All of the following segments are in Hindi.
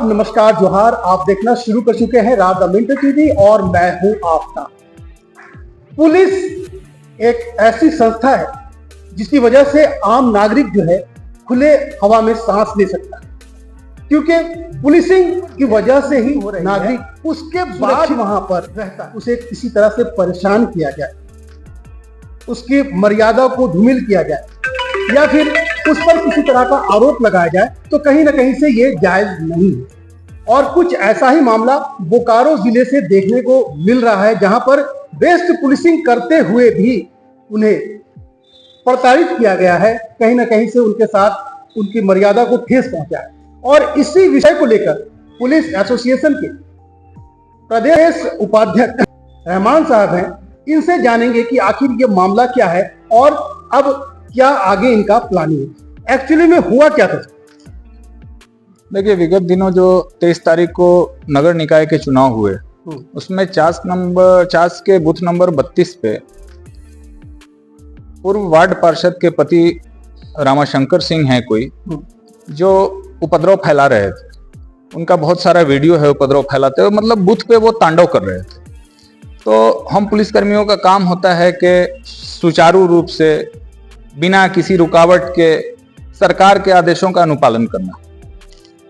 नमस्कार, जोहार। आप देखना शुरू कर चुके हैं रात द मिंट टीवी और मैं हूं आफ्ताब। पुलिस एक ऐसी संस्था है जिसकी वजह से आम नागरिक जो है खुले हवा में सांस ले सकता है, क्योंकि पुलिसिंग की वजह से ही नागरिक उसके बाद वहां पर रहता है। उसे किसी तरह से परेशान किया जाए, उसकी मर्यादा को धूमिल किया जाए या फिर उस पर किसी तरह का आरोप लगाया जाए तो कहीं ना कहीं से ये जायज नहीं है। और कुछ ऐसा ही मामला बोकारो जिले से देखने को मिल रहा है, जहां पर बेस्ट पुलिसिंग करते हुए भी उन्हें प्रताड़ित किया गया है, कहीं ना कहीं से उनके साथ उनकी मर्यादा को ठेस पहुंचा है। और इसी विषय को लेकर पुलिस एसोसिएशन के प्रदेश उपाध्यक्ष रहमान साहब हैं, इनसे जानेंगे कि आखिर ये मामला क्या है और अब क्या आगे इनका प्लानिंग है। एक्चुअली में हुआ क्या था? देखिए, विगत दिनों जो 23 तारीख को नगर निकाय के चुनाव हुए, उसमें चास के बूथ नंबर 32 पे पूर्व वार्ड पार्षद के पति रामाशंकर सिंह हैं कोई, जो उपद्रव फैला रहे थे। उनका बहुत सारा वीडियो है उपद्रव फैलाते हुए, मतलब बूथ पे वो तांडव कर रहे थे। तो हम पुलिसकर्मियों का काम होता है कि सुचारू रूप से बिना किसी रुकावट के सरकार के आदेशों का अनुपालन करना।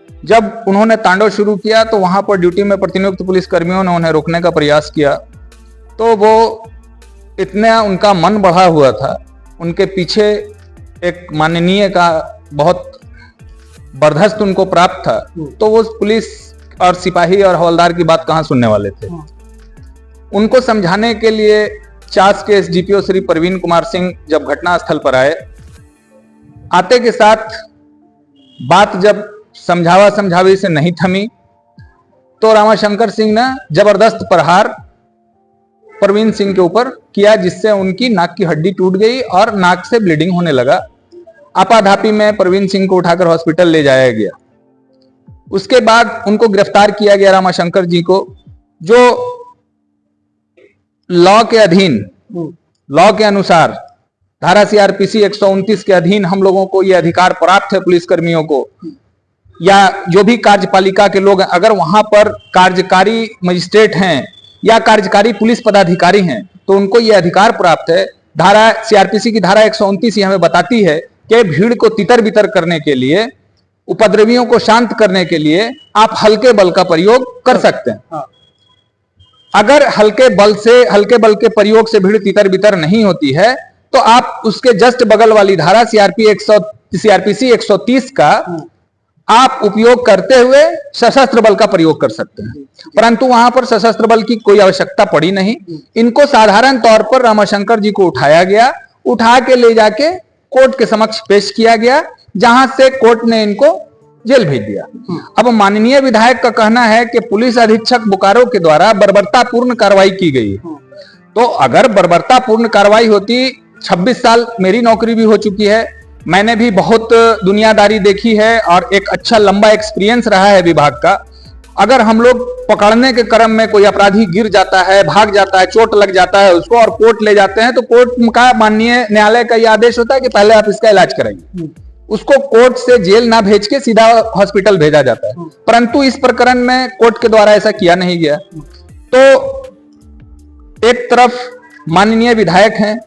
जब उन्होंने तांडव शुरू किया तो वहां पर ड्यूटी में प्रतिनियुक्त पुलिसकर्मियों ने उन्हें रोकने का प्रयास किया, तो वो इतना उनका मन बढ़ा हुआ था, उनके पीछे एक माननीय का बहुत बर्दाश्त उनको प्राप्त था, तो वो पुलिस और सिपाही और हवलदार की बात कहां सुनने वाले थे। उनको समझाने के लिए चास के एसडीपीओ श्री प्रवीण कुमार सिंह जब घटनास्थल पर आए, आते के साथ बात जब समझावा समझावी से नहीं थमी तो रामाशंकर सिंह ने जबरदस्त प्रहार प्रवीण सिंह के ऊपर किया, जिससे उनकी नाक की हड्डी टूट गई और नाक से ब्लीडिंग होने लगा। आपाधापी में प्रवीण सिंह को उठाकर हॉस्पिटल ले जाया गया। उसके बाद उनको गिरफ्तार किया गया, रामाशंकर जी को, जो लॉ के अधीन, लॉ के अनुसार धारा सीआरपीसी 129 के अधीन हम लोगों को यह अधिकार प्राप्त है, पुलिसकर्मियों को या जो भी कार्यपालिका के लोग, अगर वहां पर कार्यकारी मजिस्ट्रेट हैं या कार्यकारी पुलिस पदाधिकारी हैं तो उनको यह अधिकार प्राप्त है। धारा सीआरपीसी की धारा 129 हमें बताती है कि भीड़ को तितर बितर करने के लिए, उपद्रवियों को शांत करने के लिए आप हल्के बल का प्रयोग कर सकते हैं। अगर हल्के बल के प्रयोग से भीड़ तितर बितर नहीं होती है तो आप उसके जस्ट बगल वाली धारा सीआरपीसी 130 का आप उपयोग करते हुए सशस्त्र बल का प्रयोग कर सकते हैं, परंतु वहां पर सशस्त्र बल की कोई आवश्यकता पड़ी नहीं। इनको साधारण तौर पर रामाशंकर जी को उठाया गया, उठा के ले जाके कोर्ट के समक्ष पेश किया गया, जहां से कोर्ट ने इनको जेल भेज दिया। अब माननीय विधायक का कहना है कि पुलिस अधीक्षक बोकारो के द्वारा बर्बरतापूर्ण कार्रवाई की गई। तो अगर बर्बरतापूर्ण कार्रवाई होती, 26 साल मेरी नौकरी भी हो चुकी है, मैंने भी बहुत दुनियादारी देखी है और एक अच्छा लंबा एक्सपीरियंस रहा है विभाग का। अगर हम लोग पकड़ने के क्रम में कोई अपराधी गिर जाता है, भाग जाता है, चोट लग जाता है उसको और कोर्ट ले जाते हैं, तो कोर्ट का माननीय न्यायालय का यह आदेश होता है कि पहले आप इसका इलाज कराइए। उसको कोर्ट से जेल ना भेज के सीधा हॉस्पिटल भेजा जाता है, परंतु इस प्रकरण में कोर्ट के द्वारा ऐसा किया नहीं गया। तो एक तरफ माननीय विधायक हैं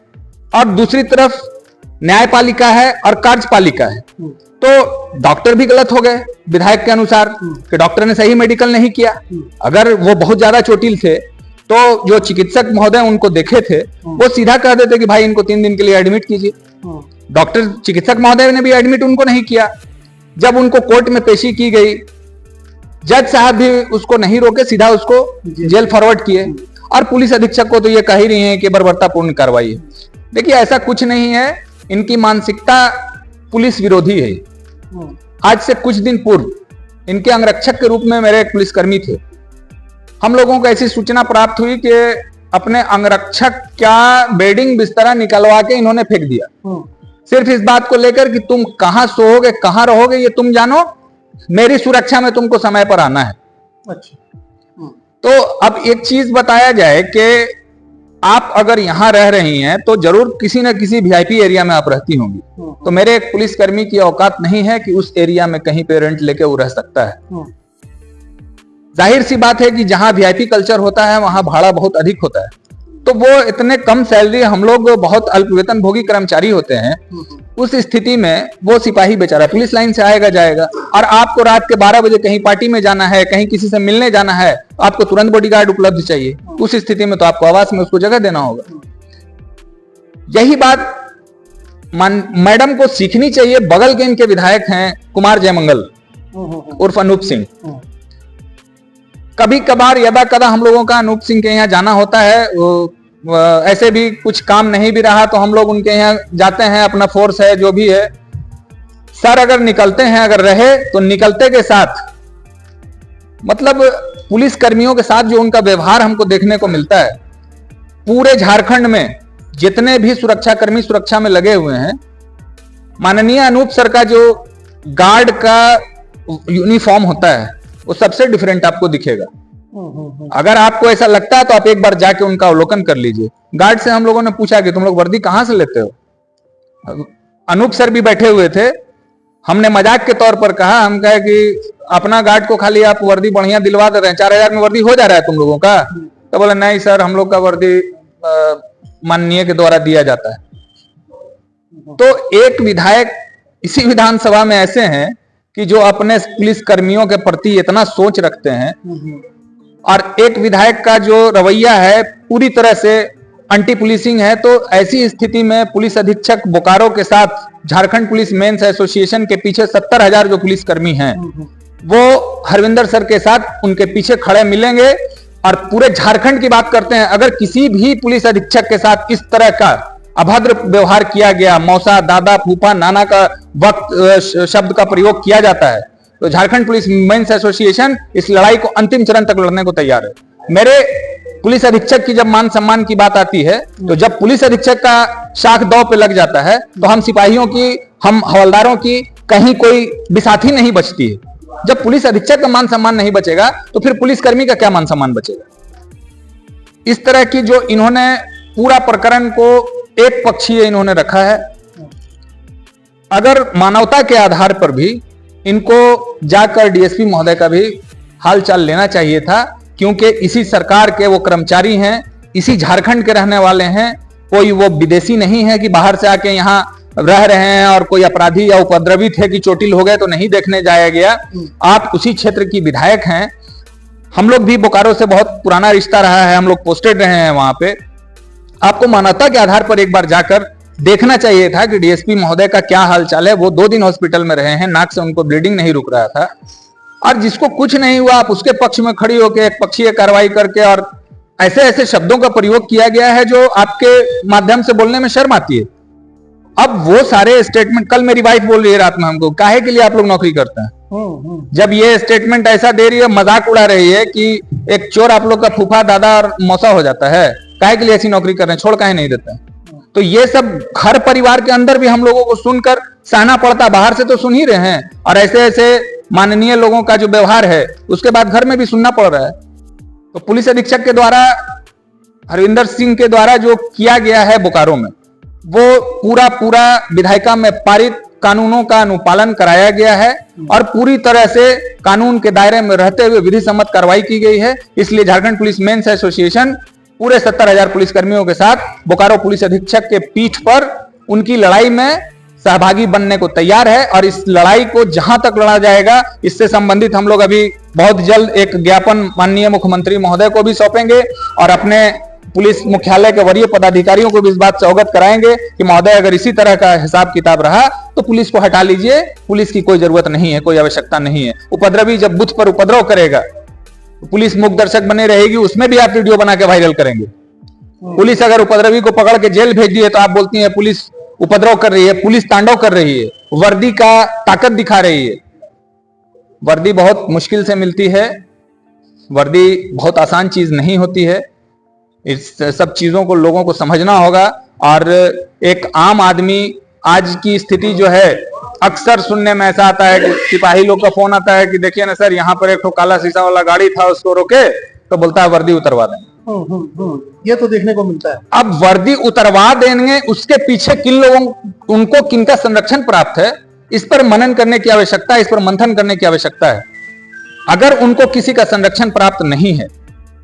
और दूसरी तरफ न्यायपालिका है और कार्यपालिका है। तो डॉक्टर भी गलत हो गए विधायक के अनुसार कि डॉक्टर ने सही मेडिकल नहीं किया। अगर वो बहुत ज्यादा चोटिल थे तो जो चिकित्सक महोदय उनको देखे थे वो सीधा कह देते कि भाई इनको 3 दिन के लिए एडमिट कीजिए। डॉक्टर चिकित्सक महोदय ने भी एडमिट उनको नहीं किया। जब उनको कोर्ट में पेशी की गई, जज साहब भी उसको नहीं रोके, सीधा उसको जेल फॉरवर्ड किए। और पुलिस अधीक्षक को तो ये कह ही रही है कि बर्बरतापूर्ण कार्रवाई है। देखिए, ऐसा कुछ नहीं है। इनकी मानसिकता पुलिस विरोधी है। आज से कुछ दिन पूर्व इनके अंगरक्षक के रूप में मेरे एक पुलिसकर्मी थे। हम लोगों को ऐसी सूचना प्राप्त हुई कि अपने अंगरक्षक का बेडिंग बिस्तरा निकलवा के इन्होंने फेंक दिया, सिर्फ इस बात को लेकर कि तुम कहां सोओगे, कहां रहोगे, ये तुम जानो, मेरी सुरक्षा में तुमको समय पर आना है। अच्छा। तो अब एक चीज बताया जाए कि आप अगर यहां रह रही हैं तो जरूर किसी न किसी वीआईपी एरिया में आप रहती होंगी। तो मेरे एक पुलिसकर्मी की औकात नहीं है कि उस एरिया में कहीं पे रेंट लेके वो रह सकता है। जाहिर सी बात है कि जहां वीआईपी कल्चर होता है वहां भाड़ा बहुत अधिक होता है। तो वो इतने कम सैलरी, हम लोग बहुत अल्प वेतन भोगी कर्मचारी होते हैं, उस स्थिति में वो सिपाही बेचारा पुलिस लाइन से आएगा जाएगा, और आपको रात के 12 बजे कहीं पार्टी में जाना है, कहीं किसी से मिलने जाना है, आपको तुरंत बॉडीगार्ड उपलब्ध चाहिए। उस स्थिति में तो आपको आवास में उसको जगह देना होगा। यही बात मैडम को सीखनी चाहिए। बगल के इनके विधायक हैं कुमार जयमंगल उर्फ अनूप सिंह। कभी कभार यदा कदा हम लोगों का अनूप सिंह के यहाँ जाना होता है। ऐसे भी कुछ काम नहीं भी रहा तो हम लोग उनके यहाँ जाते हैं, अपना फोर्स है जो भी है। सर अगर निकलते हैं, अगर रहे तो निकलते के साथ, मतलब पुलिस कर्मियों के साथ जो उनका व्यवहार हमको देखने को मिलता है, पूरे झारखंड में जितने भी सुरक्षा कर्मी सुरक्षा में लगे हुए हैं, माननीय अनूप सर का जो गार्ड का यूनिफॉर्म होता है वो सबसे डिफरेंट आपको दिखेगा। अगर आपको ऐसा लगता है तो आप एक बार जाके उनका अवलोकन कर लीजिए। गार्ड से हम लोगों ने पूछा कि तुम लोग वर्दी कहां से लेते हो? अनूप सर भी बैठे हुए थे। हमने मजाक के तौर पर कहा, हम कहे कि अपना गार्ड को खाली आप वर्दी बढ़िया दिलवा दे रहे हैं, 4000 में वर्दी हो जा रहा है तुम लोगों का? तो बोले नहीं सर, हम लोग का वर्दी माननीय के द्वारा दिया जाता है। तो एक विधायक इसी विधानसभा में ऐसे हैं कि जो अपने पुलिस कर्मियों के प्रति इतना सोच रखते हैं, और एक विधायक का जो रवैया है पूरी तरह से एंटी पुलिसिंग है। तो ऐसी स्थिति में पुलिस अधीक्षक बोकारो के साथ झारखंड पुलिस मेंस एसोसिएशन के पीछे 70,000 जो पुलिस कर्मी हैं, वो हरविंदर सर के साथ उनके पीछे खड़े मिलेंगे। और पूरे झारखंड की बात करते हैं, अगर किसी भी पुलिस अधीक्षक के साथ इस तरह का अभद्र व्यवहार किया गया, मौसा, दादा, फूफा, नाना का वक्त शब्द का प्रयोग किया जाता है, तो झारखंड पुलिस मेंस एसोसिएशन इस लड़ाई को अंतिम चरण तक लड़ने को तैयार है। मेरे पुलिस अधीक्षक की जब मान सम्मान की बात आती है, तो जब पुलिस अधीक्षक का शाख दौ पे लग जाता है तो हम सिपाहियों की, हम हवलदारों की कहीं कोई बिसाथी नहीं बचती है। जब पुलिस अधीक्षक का मान सम्मान नहीं बचेगा तो फिर पुलिसकर्मी का क्या मान सम्मान बचेगा? इस तरह की जो इन्होंने पूरा प्रकरण को एक पक्षीय इन्होंने रखा है। अगर मानवता के आधार पर भी इनको जाकर डीएसपी महोदय का भी हाल चाल लेना चाहिए था, क्योंकि इसी सरकार के वो कर्मचारी हैं, इसी झारखंड के रहने वाले हैं, कोई वो विदेशी नहीं है कि बाहर से आके यहाँ रह रहे हैं और कोई अपराधी या उपद्रवी थे कि चोटिल हो गए तो नहीं देखने जाया गया। आप उसी क्षेत्र की विधायक हैं। हम लोग भी बोकारो से बहुत पुराना रिश्ता रहा है, हम लोग पोस्टेड रहे हैं वहां पे। आपको मानवता के आधार पर एक बार जाकर देखना चाहिए था कि डीएसपी महोदय का क्या हाल चाल है। वो 2 दिन हॉस्पिटल में रहे हैं, नाक से उनको ब्लीडिंग नहीं रुक रहा था, और जिसको कुछ नहीं हुआ आप उसके पक्ष में खड़ी होकर एक पक्षीय कार्रवाई करके और ऐसे ऐसे शब्दों का प्रयोग किया गया है जो आपके माध्यम से बोलने में शर्म आती है। अब वो सारे स्टेटमेंट, कल मेरी वाइफ बोल रही है रात में हमको, काहे के लिए आप लोग नौकरी करते हैं? जब ये स्टेटमेंट ऐसा दे रही है, मजाक उड़ा रही है कि एक चोर आप लोग का फूफा, दादा और मौसा हो जाता है, काहे के लिए ऐसी नौकरी कर रहे हैं, छोड़ काहे नहीं देते हैं? तो ये सब घर परिवार के अंदर भी हम लोगों को सुनकर सहना पड़ता। बाहर से तो सुन ही रहे हैं, और ऐसे ऐसे माननीय लोगों का जो व्यवहार है उसके बाद घर में भी सुनना पड़ रहा है। तो पुलिस अधीक्षक के द्वारा, हरविंदर सिंह के द्वारा जो किया गया है बोकारो में, वो पूरा विधायिका में पारित कानूनों का अनुपालन कराया गया है और पूरी तरह से कानून के दायरे में रहते हुए विधि सम्मत कार्रवाई की गई है। इसलिए झारखंड पुलिस मेंस एसोसिएशन पूरे 70,000 पुलिस कर्मियों के साथ बोकारो पुलिस अधीक्षक के पीठ पर उनकी लड़ाई में सहभागी बनने को तैयार है। और इस लड़ाई को जहां तक लड़ा जाएगा, इससे संबंधित हम लोग अभी बहुत जल्द एक ज्ञापन माननीय मुख्यमंत्री महोदय को भी सौंपेंगे और अपने पुलिस मुख्यालय के वरीय पदाधिकारियों को भी इस बात से अवगत कराएंगे कि महोदय अगर इसी तरह का हिसाब किताब रहा तो पुलिस को हटा लीजिए, पुलिस की कोई जरूरत नहीं है, कोई आवश्यकता नहीं है। उपद्रवी जब बुथ पर उपद्रव करेगा तो पुलिस मूक दर्शक बने रहेगी, उसमें भी आप वीडियो बना के वायरल करेंगे। पुलिस अगर उपद्रवी को पकड़ के जेल भेज दिए तो आप बोलती है पुलिस उपद्रव कर रही है, पुलिस तांडव कर रही है, वर्दी का ताकत दिखा रही है। वर्दी बहुत मुश्किल से मिलती है, वर्दी बहुत आसान चीज नहीं होती है। इस सब चीजों को लोगों को समझना होगा। और एक आम आदमी आज की स्थिति जो है, अक्सर सुनने में ऐसा आता है कि सिपाही लोग का फोन आता है कि देखिए ना सर, यहाँ पर एक तो काला शीशा वाला गाड़ी था, उसको रोके, तो बोलता है वर्दी उतरवा दें। ये तो देखने को मिलता है। अब वर्दी उतरवा देंगे, उसके पीछे किन लोगों, उनको किनका संरक्षण प्राप्त है, इस पर मनन करने की आवश्यकता है, इस पर मंथन करने की आवश्यकता है। अगर उनको किसी का संरक्षण प्राप्त नहीं है,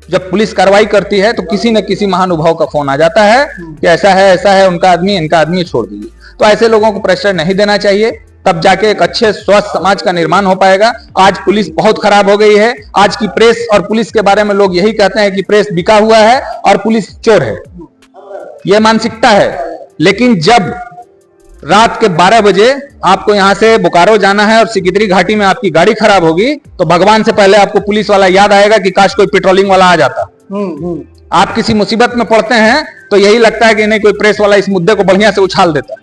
जब पुलिस कार्रवाई करती है तो किसी न किसी महानुभाव का फोन आ जाता है कि ऐसा है, उनका आदमी, इनका आदमी छोड़ दीजिए। तो ऐसे लोगों को प्रेशर नहीं देना चाहिए, तब जाके एक अच्छे स्वस्थ समाज का निर्माण हो पाएगा। आज पुलिस बहुत खराब हो गई है। आज की प्रेस और पुलिस के बारे में लोग यही कहते हैं कि प्रेस बिका हुआ है और पुलिस चोर है, यह मानसिकता है। लेकिन जब रात के 12 बजे आपको यहां से बोकारो जाना है और सिकिदरी घाटी में आपकी गाड़ी खराब होगी, तो भगवान से पहले आपको पुलिस वाला याद आएगा कि काश कोई पेट्रोलिंग वाला आ जाता। आप किसी मुसीबत में पड़ते हैं तो यही लगता है कि नहीं, कोई प्रेस वाला इस मुद्दे को बढ़िया से उछाल देता।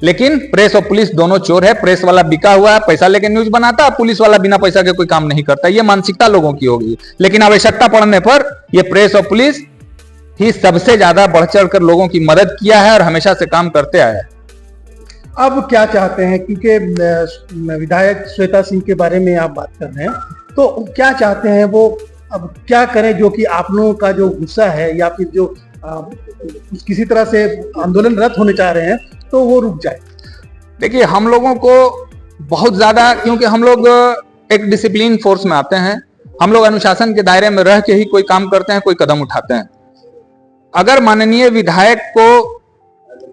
लेकिन प्रेस और पुलिस दोनों चोर है। प्रेस वाला बिका हुआ है, पैसा लेके न्यूज बनाता, पुलिस वाला बिना पैसा के कोई काम नहीं करता। ये मानसिकता लोगों की होगी। लेकिन आवश्यकता पड़ने पर ये प्रेस और पुलिस ही सबसे ज्यादा बढ़ चढ़ कर लोगों की मदद किया है और हमेशा से काम करते आया है। अब क्या चाहते हैं, क्योंकि विधायक श्वेता सिंह के बारे में आप बात कर रहे हैं, तो क्या चाहते हैं वो, अब क्या करें जो कि आप लोगों का जो गुस्सा है या फिर जो किसी तरह से आंदोलनरत होने चाह रहे हैं तो वो रुक जाए? देखिए, हम लोगों को बहुत ज्यादा, क्योंकि हम लोग एक डिसिप्लिन फोर्स में आते हैं, हम लोग अनुशासन के दायरे में रह के ही कोई काम करते हैं, कोई कदम उठाते हैं। अगर माननीय विधायक को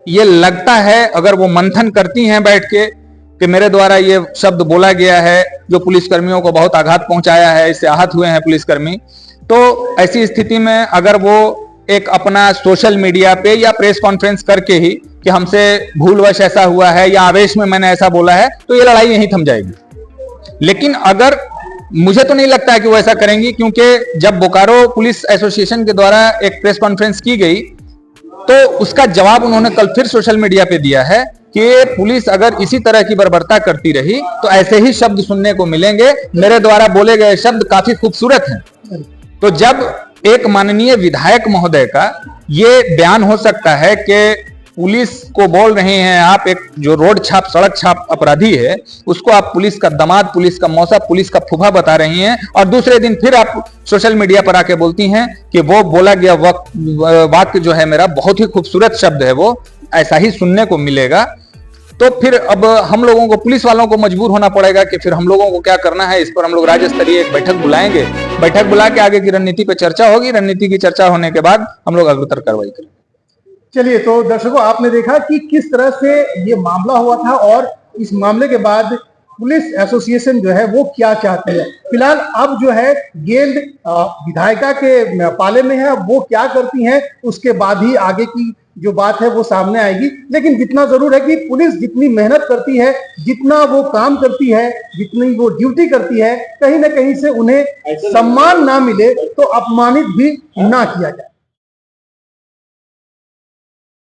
ये लगता है, अगर वो मंथन करती हैं बैठ के कि मेरे द्वारा ये शब्द बोला गया है जो पुलिसकर्मियों को बहुत आघात पहुंचाया है, इससे आहत हुए हैं पुलिसकर्मी, तो ऐसी स्थिति में अगर वो एक अपना सोशल मीडिया पे या प्रेस कॉन्फ्रेंस करके ही कि हमसे भूलवश ऐसा हुआ है या आवेश में मैंने ऐसा बोला है, तो ये लड़ाई यहीं थम जाएगी। लेकिन अगर, मुझे तो नहीं लगता है कि वो ऐसा करेंगी, क्योंकि जब बोकारो पुलिस एसोसिएशन के द्वारा एक प्रेस कॉन्फ्रेंस की गई तो उसका जवाब उन्होंने कल फिर सोशल मीडिया पे दिया है कि पुलिस अगर इसी तरह की बर्बरता करती रही तो ऐसे ही शब्द सुनने को मिलेंगे। मेरे द्वारा बोले गए शब्द काफी खूबसूरत हैं। तो जब एक माननीय विधायक महोदय का ये बयान हो सकता है कि पुलिस को बोल रहे हैं आप, एक जो रोड छाप, सड़क छाप अपराधी है, उसको आप पुलिस का दामाद, पुलिस का मौसा, पुलिस का फूफा बता रही हैं, और दूसरे दिन फिर आप सोशल मीडिया पर आके बोलती हैं कि वो बोला गया वाक्य जो है मेरा बहुत ही खूबसूरत शब्द है, वो ऐसा ही सुनने को मिलेगा। तो फिर अब हम लोगों को, पुलिस वालों को मजबूर होना पड़ेगा कि फिर हम लोगों को क्या करना है। इस पर हम लोग राज्य स्तरीय एक बैठक बुलाएंगे, बैठक बुला के आगे की रणनीति पर चर्चा होगी। रणनीति की चर्चा होने के बाद हम लोग अग्रतर कार्रवाई करेंगे। चलिए, तो दर्शकों, आपने देखा कि किस तरह से ये मामला हुआ था और इस मामले के बाद पुलिस एसोसिएशन जो है वो क्या चाहती है। फिलहाल अब जो है गेंद विधायिका के पाले में है, वो क्या करती हैं उसके बाद ही आगे की जो बात है वो सामने आएगी। लेकिन जितना जरूर है कि पुलिस जितनी मेहनत करती है, जितना वो काम करती है, जितनी वो ड्यूटी करती है, कहीं ना कहीं से उन्हें सम्मान ना मिले तो अपमानित भी ना किया जाए।